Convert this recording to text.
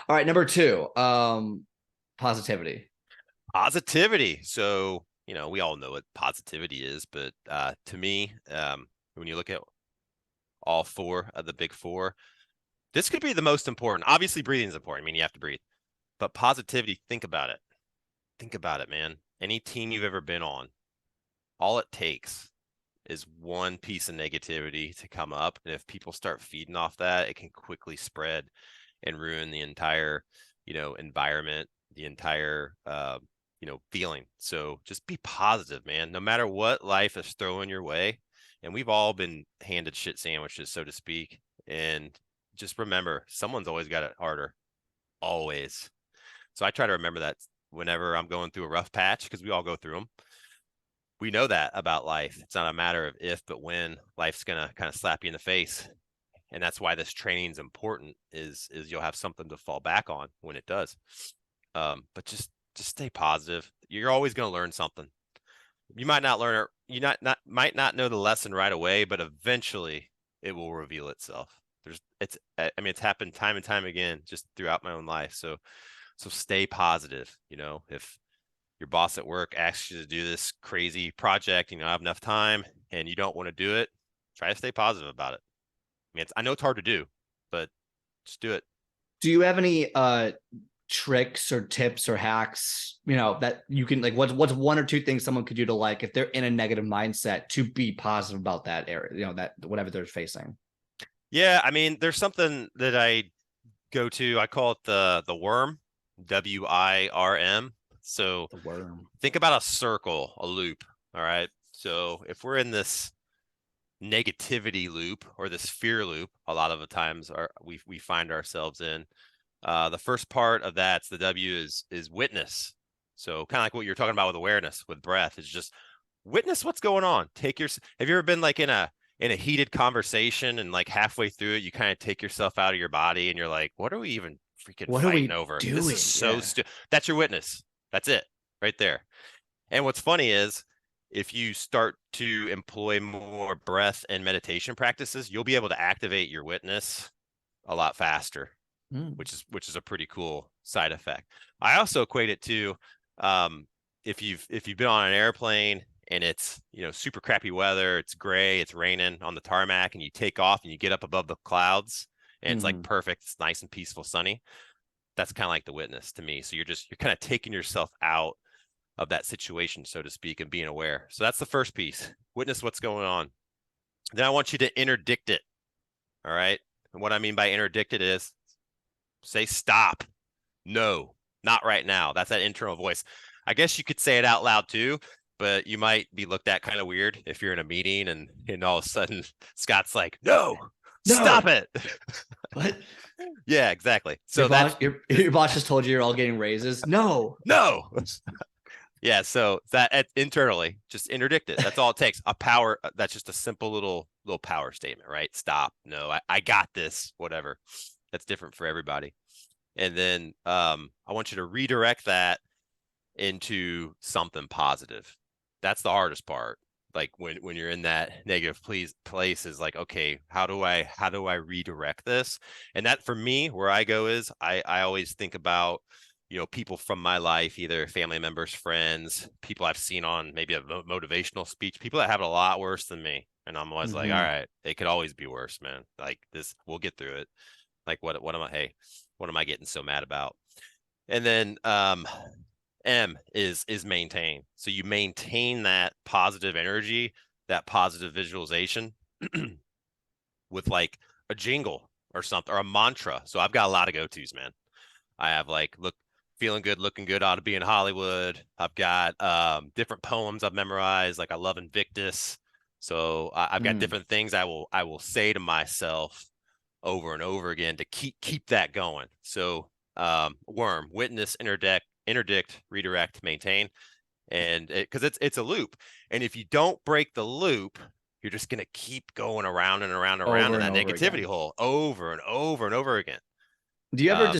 All right, number two, positivity. Positivity. So, we all know what positivity is, but to me, when you look at all four of the big four, this could be the most important. Obviously, breathing is important. I mean, you have to breathe. But positivity, think about it. Think about it, man. Any team you've ever been on, all it takes is one piece of negativity to come up. And if people start feeding off that, it can quickly spread and ruin the entire, environment, the entire, feeling. So just be positive, man. No matter what life is throwing your way. And we've all been handed shit sandwiches, so to speak. And just remember, someone's always got it harder. Always. So I try to remember that whenever I'm going through a rough patch, because we all go through them. We know that about life. It's not a matter of if, but when life's gonna kind of slap you in the face. And that's why this training is important, is you'll have something to fall back on when it does. But just stay positive. You're always gonna learn something. You might not learn it, might not know the lesson right away, but eventually it will reveal itself. It's happened time and time again just throughout my own life. So stay positive. If your boss at work asks you to do this crazy project, I have enough time and you don't want to do it, try to stay positive about it. I know it's hard to do, but just do it. Do you have any tricks or tips or hacks, that you can like what's one or two things someone could do to, like, if they're in a negative mindset, to be positive about that area, that whatever they're facing? Yeah, there's something that I go to. I call it the WIRM, WIRM. So The worm. think about a circle, a loop. All right. So if we're in this negativity loop or this fear loop, a lot of the times we find ourselves in, the first part of that's the W is witness. So kind of like what you're talking about with awareness, with breath, is just witness what's going on. Have you ever been like in a heated conversation and like halfway through it, you kind of take yourself out of your body and you're like, what are we even freaking What are fighting we over? This is doing? so Yeah. stupid. That's your witness. That's it right there. And what's funny is if you start to employ more breath and meditation practices, you'll be able to activate your witness a lot faster, Mm. which is a pretty cool side effect. I also equate it to, if you've been on an airplane and it's super crappy weather, it's gray, it's raining on the tarmac, and you take off and you get up above the clouds and it's like Mm-hmm. perfect, it's nice and peaceful, sunny. That's kind of like the witness to me. So you're kind of taking yourself out of that situation, so to speak, and being aware. So that's the first piece. Witness what's going on. Then I want you to interdict it. All right. And what I mean by interdict it is say stop. No, not right now. That's that internal voice. I guess you could say it out loud too, but you might be looked at kind of weird if you're in a meeting and all of a sudden Scott's like, no, stop No. it. What? Yeah, exactly. Your So boss, that's your boss just told you you're all getting raises. No. no. Yeah, so that internally, just interdict it. That's all it takes. A power. That's just a simple little power statement, right? Stop. No, I got this. Whatever. That's different for everybody. And then I want you to redirect that into something positive. That's the hardest part. Like when you're in that negative place is like, okay, how do I redirect this? And that for me, where I go is I always think about, people from my life, either family members, friends, people I've seen on maybe a motivational speech, people that have it a lot worse than me. And I'm always like, all Mm-hmm. right, it could always be worse, man. Like this, we'll get through it. Like what am I getting so mad about? And then M is maintain. So you maintain that positive energy, that positive visualization with like a jingle or something or a mantra. So I've got a lot of go-tos, man. I have like feeling good, looking good, ought to be in Hollywood. I've got different poems I've memorized, like I love Invictus. So I've got Mm. different things I will say to myself over and over again to keep that going. So worm, witness, interdict, redirect, maintain, and because it's a loop, and if you don't break the loop, you're just gonna keep going around and around and around in Over and that over negativity again. hole over and over and over again. Do you ever Um, just